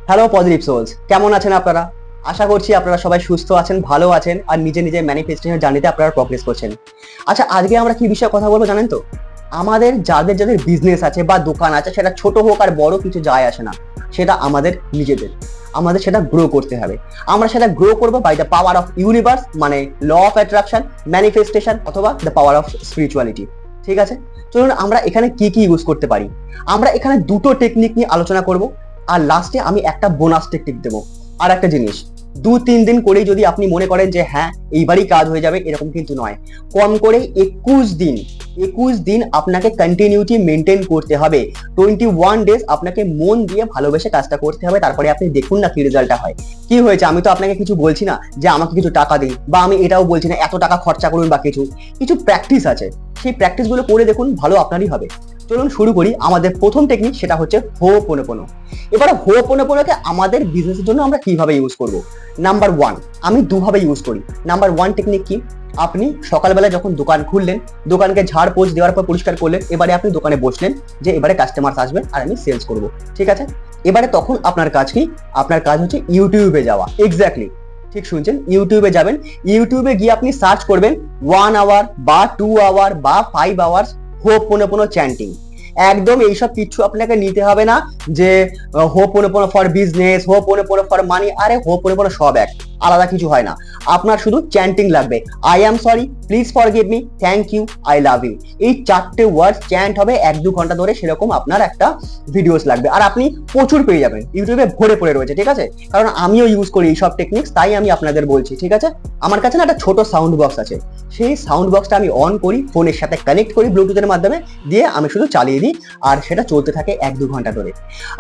Hello positive sols, কেমন আছেন আপনারা? আশা করছি আপনারা সবাই সুস্থ আছেন, ভালো আছেন আর নিজে নিজে ম্যানিফেস্টেশন জার্নিতে আপনারা প্রগ্রেস করছেন। আচ্ছা, আজকে আমরা কি বিষয়ে কথা বলবো জানেন তো? আমাদের যাদের যাদের বিজনেস আছে বা দোকান আছে, সেটা ছোট হোক আর বড় কিছু যায় আসে না, সেটা আমাদের নিজেদের, আমাদের সেটা গ্রো করতে হবে। আমরা সেটা গ্রো করবো by the power of universe, মানে ল অফ অ্যাট্রাকশন, ম্যানিফেস্টেশন অথবা দ্য পাওয়ার অফ স্পিরিচুয়ালিটি। ঠিক আছে, চলুন আমরা এখানে কি কি ইউজ করতে পারি। আমরা এখানে দুটো টেকনিক নিয়ে আলোচনা করব, আর লাস্টে আমি একটা বোনাস টেকনিক দেবো। আর একটা জিনিস, 2-3 দিন করেই যদি আপনি মনে করেন যে হ্যাঁ এইবারই কাজ হয়ে যাবে, এরকম কিন্তু নয়। কম করে 21 দিন আপনাকে কন্টিনিউটি মেনটেন করতে হবে। 21 ডেজ আপনাকে মন দিয়ে ভালোবেসে কাজটা করতে হবে, তারপরে আপনি দেখুন না কি রেজাল্টটা হয়। কি হয়েছে, আমি তো আপনাকে কিছু বলছি না যে আমাকে কিছু টাকা দিন, বা আমি এটাও বলছি না এত টাকা খরচা করুন, বা কিছু কিছু প্র্যাকটিস আছে, সেই প্র্যাকটিস গুলো করে দেখুন, ভালো আপনারই হবে। চলুন শুরু করি। আমাদের প্রথম টেকনিক সেটা হচ্ছে হোপোনোপোনো। এবারে হোপোনোপোনোকে আমাদের বিজনেসের জন্য আমরা কিভাবে ইউজ করব। নাম্বার 1, আমি দুভাবে ইউজ করি। নাম্বার 1 টেকনিক কি, আপনি সকালবেলা যখন দোকান খুললেন, দোকানকে ঝাড় পোছ দেওয়ার পর পরিষ্কার করলেন, এবারে আপনি দোকানে বসলেন যে এবারে কাস্টমার আসবে আর আমি সেলস করব। ঠিক আছে, এবারে তখন আপনার কাজ কি? আপনার কাজ হচ্ছে ইউটিউবে যাওয়া। এক্স্যাক্টলি ঠিক শুনছেন, ইউটিউবে যাবেন। ইউটিউবে গিয়ে আপনি সার্চ করবেন 1 আওয়ার বা 2 আওয়ার বা 5 আওয়ার্স হোপোনোপোনো চ্যান্টিং। একদম এইসব কিছু আপনাকে নিতে হবে না যে হোপোনোপোনো ফর বিজনেস, হোপোনোপোনো ফর মানি। আরে হোপোনোপোনো সব এক, আলাদা কিছু হয় না। আপনার শুধু চ্যান্টিং লাগবে। I am sorry, please forgive me, thank you, I love you. এই 4টে ওয়ার্ড চ্যান্ট হবে 1-2 ঘন্টা ধরে, সেরকম আপনার একটা ভিডিওস লাগবে। আর আপনি প্রচুর পেয়ে যাবেন, ইউটিউবে ভরে পড়ে রয়েছে। ঠিক আছে, কারণ আমিও ইউজ করি এইসব টেকনিক্স, তাই আমি আপনাদের বলছি। ঠিক আছে, আমার কাছে না একটা ছোট সাউন্ড বক্স আছে, সেই সাউন্ড বক্সটা আমি অন করি, ফোনের সাথে কানেক্ট করি ব্লুটুথের মাধ্যমে, দিয়ে আমি শুধু চালিয়ে দিই, আর সেটা চলতে থাকে 1-2 ঘন্টা ধরে।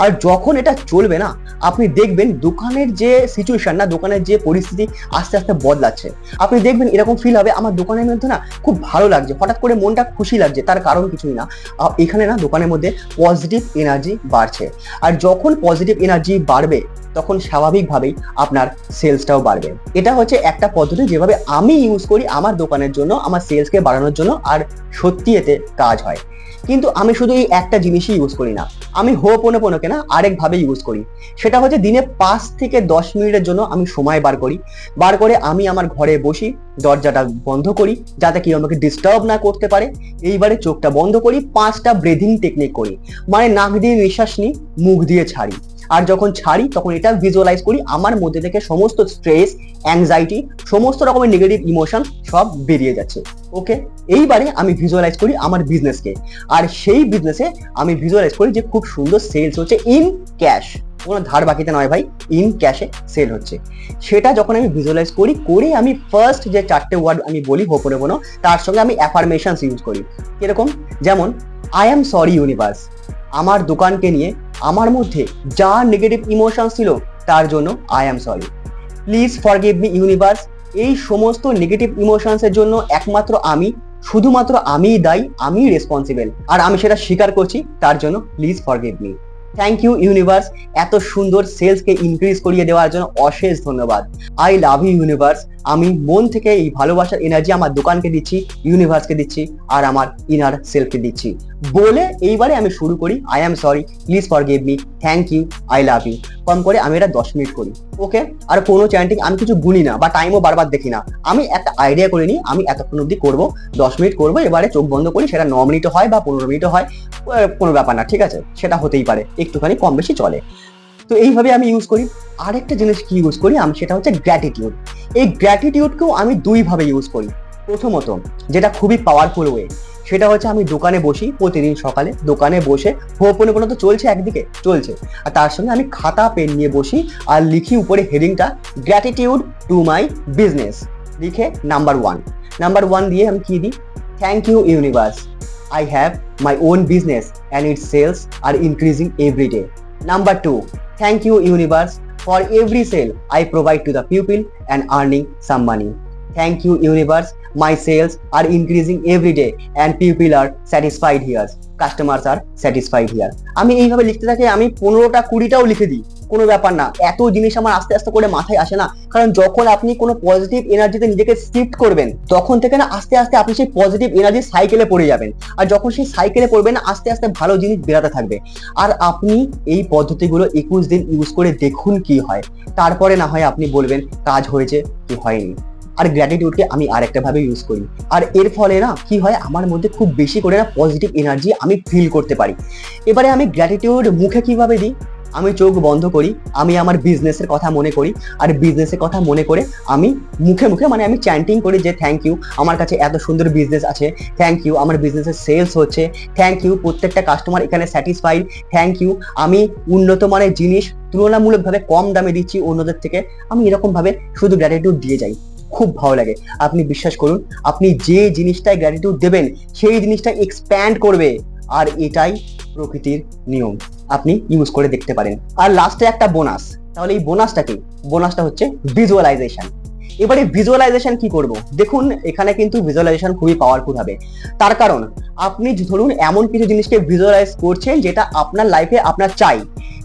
আর যখন এটা চলবে না, আপনি দেখবেন দোকানের যে সিচুয়েশন, না দোকানের যে পরিস্থিতি আস্তে আস্তে বদলাচ্ছে। আপনি দেখবেন এরকম ফিল হবে, আমার দোকানের মধ্যে না খুব ভালো লাগছে, হঠাৎ করে মনটা খুশি লাগছে। তার কারণ কিছুই না, এখানে না দোকানের মধ্যে পজিটিভ এনার্জি বাড়ছে। আর যখন পজিটিভ এনার্জি বাড়বে, তখন স্বাভাবিকভাবেই আপনার সেলসটাও বাড়বে। এটা হচ্ছে একটা পদ্ধতি যেভাবে আমি ইউজ করি আমার দোকানের জন্য, আমার সেলসকে বাড়ানোর জন্য, আর সত্যি এতে কাজ হয়। কিন্তু আমি শুধু এই একটা জিনিসই ইউজ করি না, আমি হোপোনোপোনোকে না আরেকভাবে ইউজ করি। সেটা হচ্ছে দিনে 5 থেকে 10 মিনিটের জন্য আমি সময় বার করে আমি আমার ঘরে বসি, দরজাটা বন্ধ করি যাতে কেউ আমাকে ডিস্টার্ব না করতে পারে। এইবারে চোখটা বন্ধ করি, 5টা ব্রিদিং টেকনিক করি, মানে নাক দিয়ে নিঃশ্বাস নিই, মুখ দিয়ে ছাড়ি। আর যখন ছাড়ি তখন এটা ভিজুয়ালাইজ করি আমার মধ্যে থেকে সমস্ত স্ট্রেস, অ্যাংজাইটি, সমস্ত রকমের নেগেটিভ ইমোশন সব বেরিয়ে যাচ্ছে। ওকে, এইবারে আমি ভিজুয়ালাইজ করি আমার বিজনেসকে, আর সেই বিজনেসে আমি ভিজুয়ালাইজ করি যে খুব সুন্দর সেলস হচ্ছে ইন ক্যাশ, কোনো ধার বাকিতে নয় ভাই, ইন ক্যাশে সেল হচ্ছে। সেটা যখন আমি ভিজুয়ালাইজ করি আমি ফার্স্ট যে 4টে ওয়ার্ড আমি বলি হোপোনোপোনো, তার সঙ্গে আমি অ্যাফার্মেশনস ইউজ করি। কিরকম, যেমন আই অ্যাম সরি ইউনিভার্স, আমার দোকানকে নিয়ে আমার মধ্যে যা নেগেটিভ ইমোশন ছিল তার জন্য I am sorry. Please forgive me universe, এই সমস্ত নেগেটিভ ইমোশনসের জন্য একমাত্র আমি, শুধুমাত্র আমিই দায়ী, আমিই রেসপন্সিবল, আর আমি সেটা স্বীকার করছি, তার জন্য please forgive me. Thank you universe, এত সুন্দর সেলসকে ইনক্রিজ করিয়ে দেওয়ার জন্য অশেষ ধন্যবাদ। আই লাভ ইউ ইউনিভার্স, আমি মন থেকে এই ভালোবাসার এনার্জি আমার দোকানকে দিচ্ছি, ইউনিভার্সকে দিচ্ছি, আর আমার ইনার সেলফকে দিচ্ছি। বলে এইবারে আমি শুরু করি I am sorry, please forgive me, thank you, I love you. কম করে আমি এটা 10 মিনিট করি। ওকে, আর কোনো চ্যান্টিং আমি কিছু গুনি না বা টাইমও বারবার দেখি না, আমি একটা আইডিয়া করে নিই আমি এতক্ষণ অব্দি করবো, 10 মিনিট করবো। এবারে চোখ বন্ধ করি, সেটা 9 মিনিটও হয় বা 15 মিনিটও হয়, কোনো ব্যাপার না। ঠিক আছে, সেটা হতেই পারে, একটুখানি কম বেশি চলে। তো এইভাবে আমি ইউজ করি। আরেকটা জিনিস কি ইউজ করি আমি, সেটা হচ্ছে গ্র্যাটিটিউড। এই গ্র্যাটিটিউডকেও আমি 2 ভাবে ইউজ করি। প্রথমত, যেটা খুবই পাওয়ারফুল ওয়ে, সেটা হচ্ছে আমি দোকানে বসি, প্রতিদিন সকালে দোকানে বসে হোপোনোপোনো তো চলছে, একদিকে চলছে, আর তার সঙ্গে আমি খাতা পেন নিয়ে বসি আর লিখি উপরে হেডিংটা গ্র্যাটিটিউড টু মাই বিজনেস। লিখে নাম্বার 1 দিয়ে আমি কি দিই, thank you universe, I have my own business and its sales are increasing every day. Number 2, thank you universe for every sale I provide to the people and earning some money. Thank you universe, my sales are increasing every day and people are satisfied here. Customers are satisfied here. আমি এইভাবে লিখতে থাকি, আমি 15টা 20টাও লিখে দিই, কোনো ব্যাপার না, এত জিনিস আমার আস্তে আস্তে করে মাথায় আসে না। কারণ যখন আপনি কোনো পজিটিভ এনার্জিতে নিজেকে শিফট করবেন, তখন থেকে না আস্তে আস্তে আপনি সেই পজিটিভ এনার্জি সাইকেলে পড়ে যাবেন। আর যখন সেই সাইকেলে পড়বেন আস্তে আস্তে ভালো জিনিস বেরাতে থাকবে। আর আপনি এই পদ্ধতিগুলো 21 দিন ইউজ করে দেখুন কি হয়, তারপরে না হয় আপনি বলবেন কাজ হয়েছে কি হয়নি। আর গ্র্যাটিটিউডকে আমি আরেকটা ভাবে ইউজ করি, আর এর ফলে না কি হয়, আমার মধ্যে খুব বেশি করে না পজিটিভ এনার্জি আমি ফিল করতে পারি। এবারে আমি গ্র্যাটিটিউড মুখে কিভাবে দিই, আমি চোখ বন্ধ করি, আমি আমার বিজনেসের কথা মনে করি, আর বিজনেসের কথা মনে করে আমি মুখে মুখে মানে আমি চ্যান্টিং করি যে থ্যাংক ইউ, আমার কাছে এত সুন্দর বিজনেস আছে, থ্যাংক ইউ আমার বিজনেসের সেলস হচ্ছে, থ্যাংক ইউ প্রত্যেকটা কাস্টমার এখানে স্যাটিসফাইড, থ্যাংক ইউ আমি উন্নত মানের জিনিস তুলনামূলকভাবে কম দামে দিচ্ছি অন্যদের থেকে। আমি এরকম ভাবে শুধু গ্র্যাটিটিউড দিয়ে যাই, খুব ভালো লাগে। আপনি বিশ্বাস করুন, আপনি যে জিনিসটায় গ্র্যাটিটিউড দেবেন সেই জিনিসটা এক্সপ্যান্ড করবে, আর এটাই প্রকৃতির নিয়ম। আপনি ইউজ করে দেখতে পারেন। আর লাস্টে একটা বোনাস, তাহলে এই বোনাসটা কি? বোনাসটা হচ্ছে ভিজুয়ালাইজেশন। এবারে ভিজুয়ালাইজেশন কি করব? দেখুন এখানে কিন্তু ভিজুয়ালাইজেশন খুবই পাওয়ারফুল হবে। তার কারণ আপনি ধরুন এমন কিছু জিনিসকে ভিজুয়ালাইজ করছেন যেটা আপনার লাইফে আপনার চাই,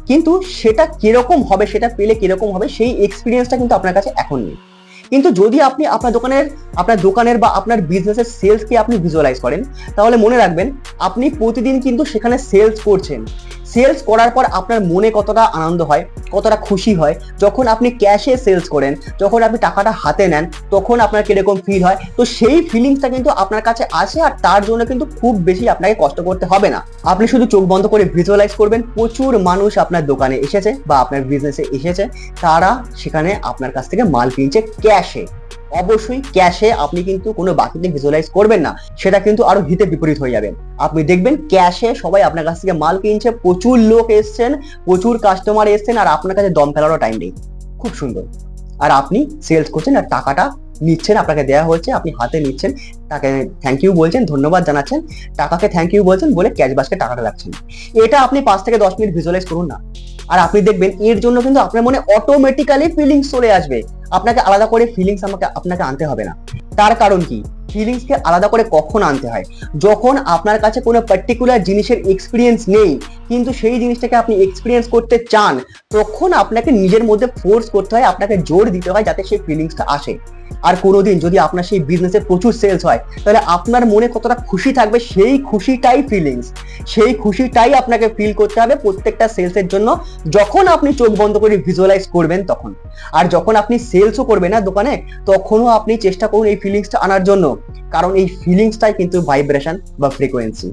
কিন্তু সেটা কিরকম হবে, সেটা পেলে কিরকম হবে, সেই এক্সপিরিয়েন্সটা কিন্তু আপনার কাছে এখন নেই। কিন্তু যদি আপনি আপনার দোকানের বা আপনার বিজনেসের সেলসকে আপনি ভিজুয়ালাইজ করেন, তাহলে মনে রাখবেন আপনি প্রতিদিন কিন্তু সেখানে সেলস করছেন। সেলস করার পর আপনার মনে কতটা আনন্দ হয়, কতটা খুশি হয়, যখন আপনি ক্যাশে সেলস করেন, যখন আপনি টাকাটা হাতে নেন, তখন আপনার কিরকম ফিল হয়। তো সেই ফিলিংসটা কিন্তু আপনার কাছে আসে, আর তার জন্য কিন্তু খুব বেশি আপনাকে কষ্ট করতে হবে না। আপনি শুধু চোখ বন্ধ করে ভিজুয়ালাইজ করবেন প্রচুর মানুষ আপনার দোকানে এসেছে বা আপনার বিজনেসে এসেছে, তারা সেখানে আপনার কাছ থেকে মাল কিনছে ক্যাশে। অবশ্যই ক্যাশে আপনি কিন্তু কোনো বাকিতে ভিজুয়ালাইজ করবেন না, সেটা কিন্তু আরো হিতে বিপরীত হয়ে যাবে। আপনি দেখবেন ক্যাশে সবাই আপনার কাছ থেকে মাল কিনছে, প্রচুর লোক এসছেন, প্রচুর কাস্টমার এসছেন, আর আপনার কাছে দম ফেলারও টাইম নেই। খুব সুন্দর। আর আপনি সেলস করছেন আর টাকাটা নিচ্ছেন, আপনাকে দেওয়া হচ্ছে, আপনি হাতে নিচ্ছেন, তাকে থ্যাংক ইউ বলছেন, ধন্যবাদ জানাচ্ছেন, টাকাকে থ্যাংক ইউ বলছেন, বলে ক্যাশ বাস্কে টাকাটা রাখছেন। এটা আপনি 5 থেকে 10 মিনিট ভিজুয়ালাইজ করুন না, আর আপনি দেখবেন এর জন্য কিন্তু আপনার মনে অটোমেটিক্যালি ফিলিংস চলে আসবে। আপনাকে আলাদা করে ফিলিংস আপনাকে আনতে হবে না। তার কারণ কি? ফিলিংসকে আলাদা করে কখন আনতে হয়? যখন আপনার কাছে কোনো পার্টিকুলার জিনিসের এক্সপিরিয়েন্স নেই, কিন্তু সেই জিনিসটাকে আপনি এক্সপিরিয়েন্স করতে চান, তখন আপনাকে নিজের মধ্যে ফোর্স করতে হয়, আপনাকে জোর দিতে হয় যাতে সেই ফিলিংসটা আসে। আর কোনোদিন যদি আপনার সেই বিজনেসে প্রচুর সেলস হয়, তাহলে আপনার মনে কতটা খুশি থাকবে, সেই খুশিটাই ফিলিংস, সেই খুশিটাই আপনাকে ফিল করতে হবে প্রত্যেকটা সেলসের জন্য, যখন আপনি চোখ বন্ধ করে ভিজুয়ালাইজ করবেন তখন। আর যখন আপনি সেলসও করবেন না দোকানে, তখনও আপনি চেষ্টা করুন এই ফিলিংসটা আনার জন্য, কারণ এই ফিলিংসটাই কিন্তু ভাইব্রেশন বা ফ্রিকোয়েন্সি।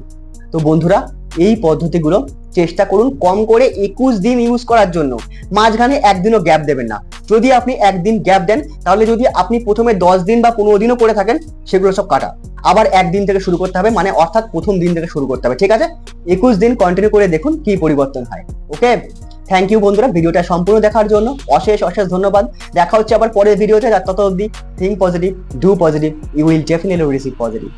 তো বন্ধুরা, এই পদ্ধতিগুলো চেষ্টা করুন কম করে 21 দিন ইউজ করার জন্য। মাঝখানে একদিনও গ্যাপ দেবেন না। যদি আপনি একদিন গ্যাপ দেন, তাহলে যদি আপনি প্রথমে 10 দিন বা 15 দিনও করে থাকেন, সেগুলো সব কাটা। আবার একদিন থেকে শুরু করতে হবে, মানে অর্থাৎ প্রথম দিন থেকে শুরু করতে হবে। ঠিক আছে? 21 দিন কন্টিনিউ করে দেখুন কি পরিবর্তন হয়। ওকে, থ্যাংক ইউ বন্ধুরা ভিডিওটা সম্পূর্ণ দেখার জন্য। অশেষ অশেষ ধন্যবাদ। দেখা হচ্ছে আবার পরের ভিডিওতে। তত অবধি think positive, do positive, you will definitely receive positive.